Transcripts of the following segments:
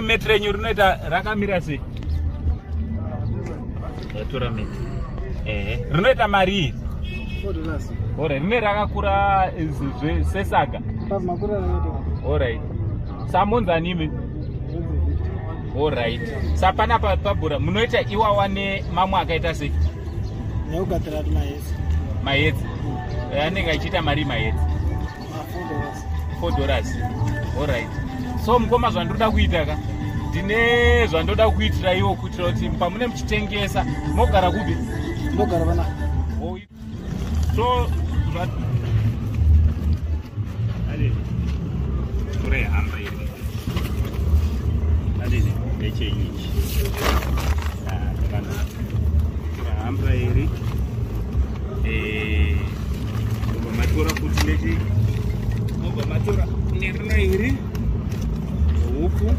metro renyu rinoita rakamira sei? Yatora metro. Rinoita mari iri? $4. Alright, rine rakakura sesaga. Alright. Samunzani imi? Alright. Sapana pabhura munoita iwawa nemamwe akaita sei? Neugadzira maedzi. Maedzi. Anenge achiita mari maedzi. $4. Alright. So mukoma zvandoda kuita ka? Ndine zvandoda kuitira iwo kuitira kuti pamune muchitengesa mogara kupi? Mogara bana. So allez. Tore hamba iri. Allez, echenyi. Kana. Hamba iri. Ngoba matora kuti lechi. Ngoba matora nerina iri. Huku.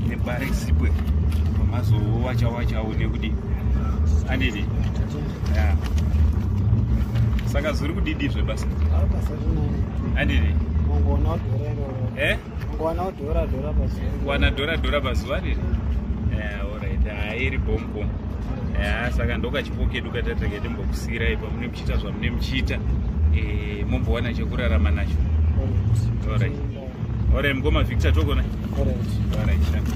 Nebari sipwe. Mazo wacha one kudi. Andidi. Yeah. Saka zuri kudidi zvebasa. Andidi. Wana dora pazuva riri. Alright. Iri bombo. Saka ndoka chipokedu katatenge timbokusira ipa mune muchita zvamune muchita. Mombowana chekurarama nacho. Alright. Alright, mukoma Victor togona. Alright. Alright.